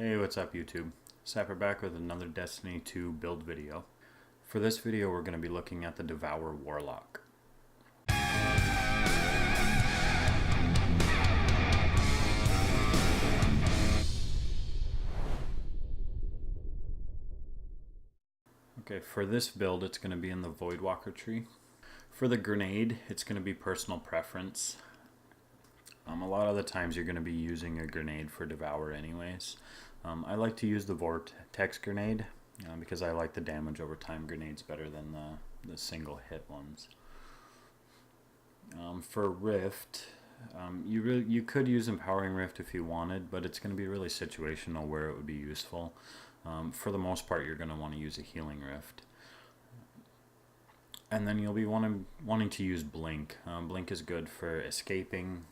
Hey, what's up YouTube? Sapper back with another Destiny 2 build video. For this video we're going to be looking at the Devour Warlock. Okay, for this build it's going to be in the Voidwalker tree. For the grenade, it's going to be personal preference. A lot of the times you're going to be using a grenade for Devour anyways. I like to use the Vortex grenade because I like the damage over time grenades better than the single hit ones. For Rift, you could use Empowering Rift if you wanted, but it's going to be really situational where it would be useful. For the most part, you're going to want to use a Healing Rift. And then you'll be wanting to use Blink. Blink is good for escaping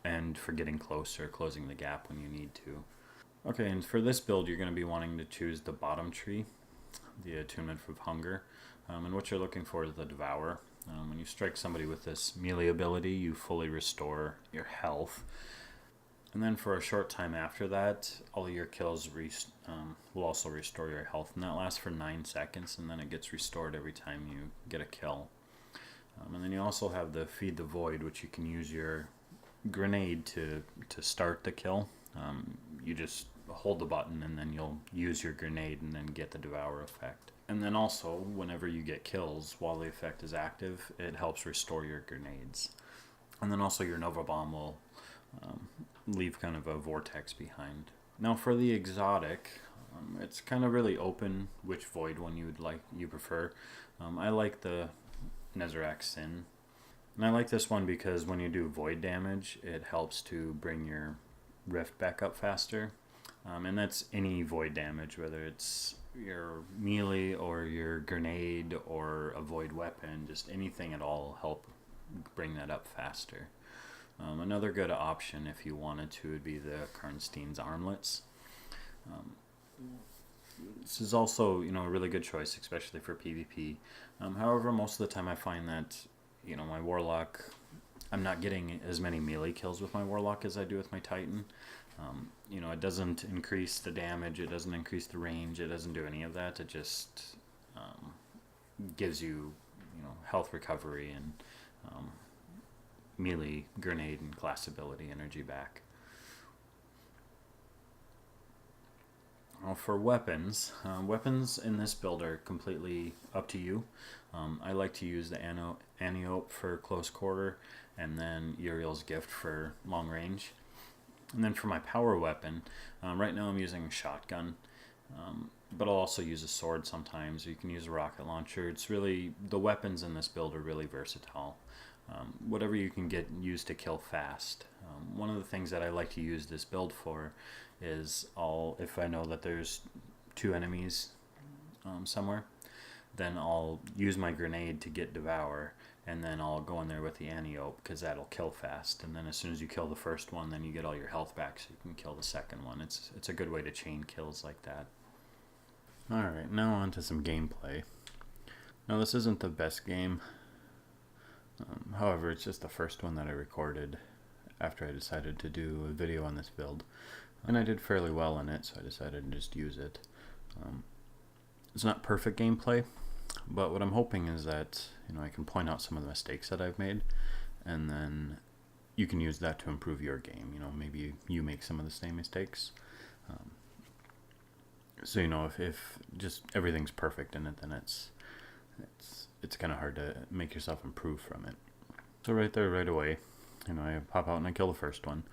and for getting closer, closing the gap when you need to. Okay, and for this build, you're going to be wanting to choose the bottom tree, the Attunement of Hunger. And what you're looking for is the Devour. When you strike somebody with this melee ability, you fully restore your health. And then for a short time after that, all your kills will also restore your health. And that lasts for 9 seconds, and then it gets restored every time you get a kill. And then you also have the Feed the Void, which you can use your grenade to start the kill. You just hold the button and then you'll use your grenade and then get the Devour effect. And then also, whenever you get kills, while the effect is active, it helps restore your grenades. And then also your Nova Bomb will leave kind of a vortex behind. Now for the exotic, it's kind of really open which Void one you prefer. I like the Nezarec Sin. And I like this one because when you do Void damage, it helps to bring your Rift back up faster. And that's any Void damage, whether it's your melee or your grenade or a Void weapon, just anything at all help bring that up faster. Another good option if you wanted to would be the Karnstein's Armlets. This is also a really good choice, especially for PvP. However, most of the time I find that my Warlock, I'm not getting as many melee kills with my Warlock as I do with my Titan. It doesn't increase the damage, it doesn't increase the range, it doesn't do any of that. It just gives you, health recovery and melee, grenade, and class ability energy back. For weapons, weapons in this build are completely up to you. I like to use the Aniope for close quarter, and then Uriel's Gift for long range. And then for my power weapon, right now I'm using a shotgun, but I'll also use a sword sometimes. You can use a rocket launcher. It's really, the weapons in this build are really versatile. Whatever you can get used to kill fast. One of the things that I like to use this build for is if I know that there's 2 enemies somewhere, then I'll use my grenade to get Devour, and then I'll go in there with the Aniope because that'll kill fast. And then as soon as you kill the first one, then you get all your health back so you can kill the second one. It's a good way to chain kills like that. Alright, now on to some gameplay. Now this isn't the best game. However, it's just the first one that I recorded after I decided to do a video on this build. And I did fairly well in it, so I decided to just use it. It's not perfect gameplay, but what I'm hoping is that I can point out some of the mistakes that I've made, and then you can use that to improve your game. Maybe you make some of the same mistakes. So if just everything's perfect in it, then it's kind of hard to make yourself improve from it. So right there, right away, I pop out and I kill the first one,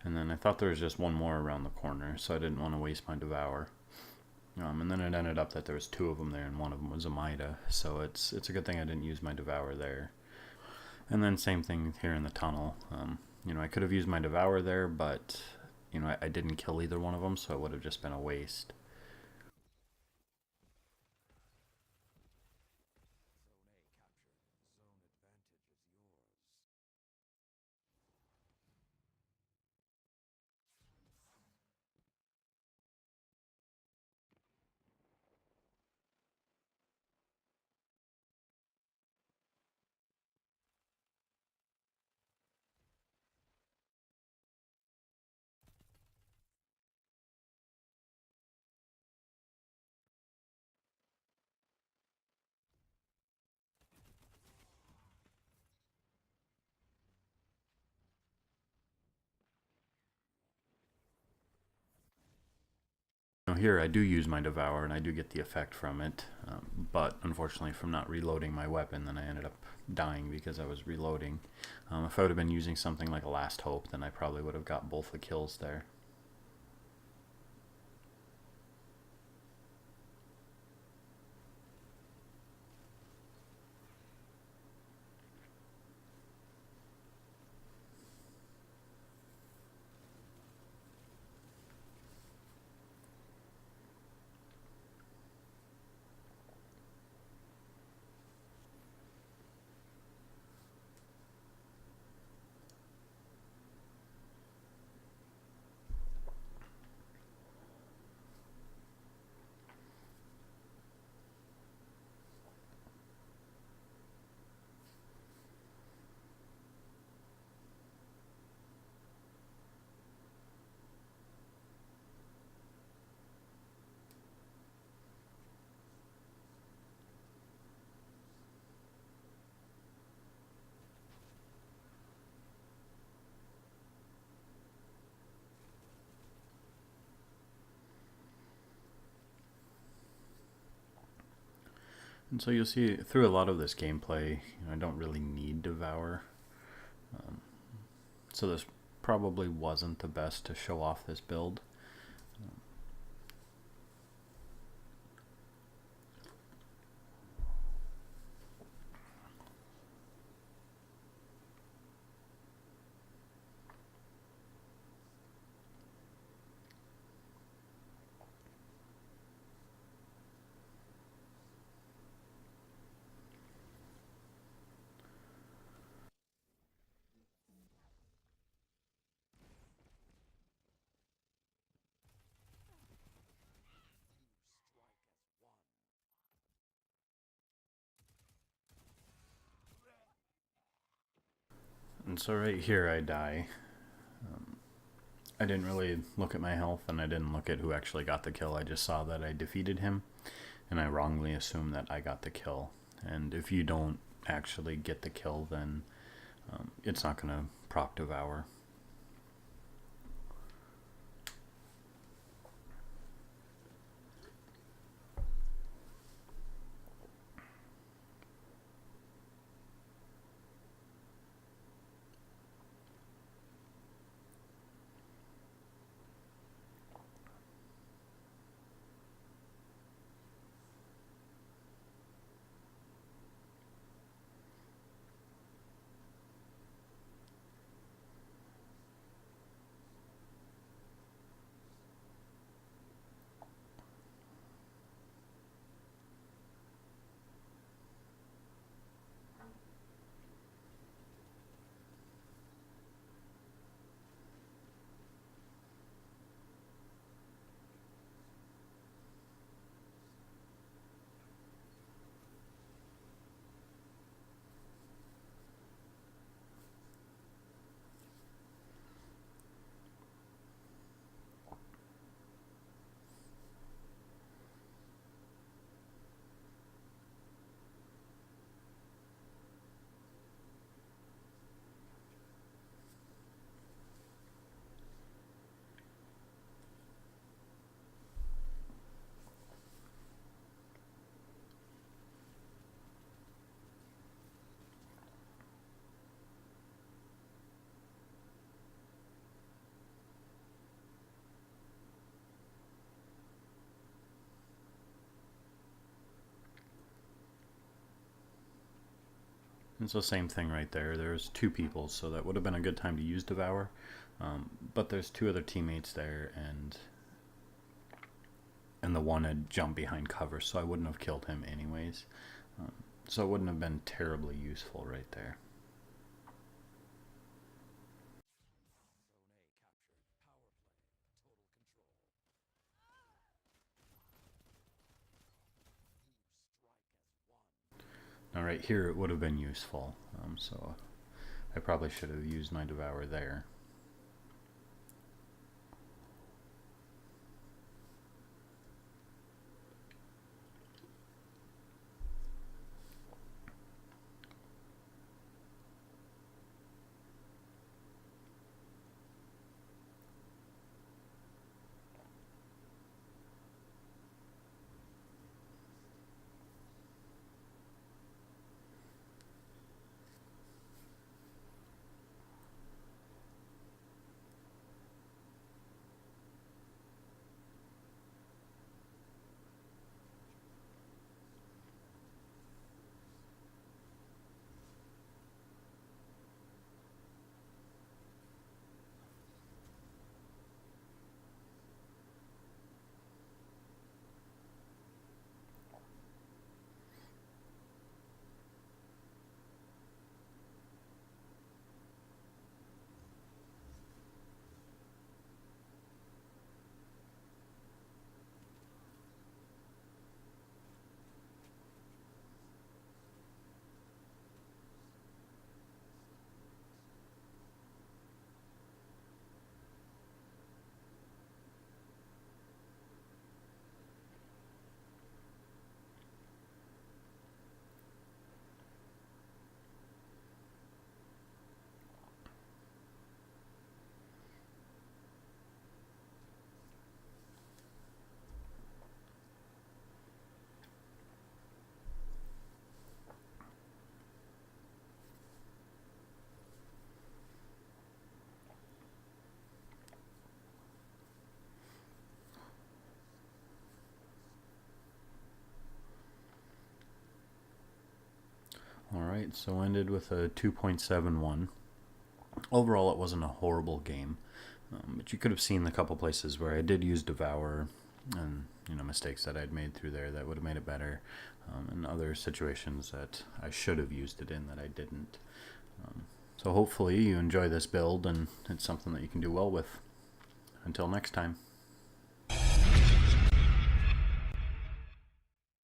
and then I thought there was just one more around the corner, so I didn't want to waste my Devour. And then it ended up that there was 2 of them there, and one of them was a Mida, so it's a good thing I didn't use my Devour there. And then same thing here in the tunnel. I could have used my Devour there, but I didn't kill either one of them, so it would have just been a waste. Now here I do use my Devour and I do get the effect from it, but unfortunately from not reloading my weapon, then I ended up dying because I was reloading. If I would have been using something like a Last Hope, then I probably would have got both the kills there. And so you'll see through a lot of this gameplay, I don't really need Devour. So this probably wasn't the best to show off this build. And so right here I die. I didn't really look at my health and I didn't look at who actually got the kill. I just saw that I defeated him and I wrongly assumed that I got the kill. And if you don't actually get the kill, then it's not going to proc Devour. And so same thing right there. There's two people, so that would have been a good time to use Devour. But there's two other teammates there, and the one had jumped behind cover, so I wouldn't have killed him anyways. So it wouldn't have been terribly useful right there. Now right here it would have been useful, so I probably should have used my Devour there. Alright, so ended with a 2.71. Overall, it wasn't a horrible game, but you could have seen the couple places where I did use Devour, and mistakes that I'd made through there that would have made it better, and other situations that I should have used it in that I didn't. So hopefully you enjoy this build and it's something that you can do well with. Until next time.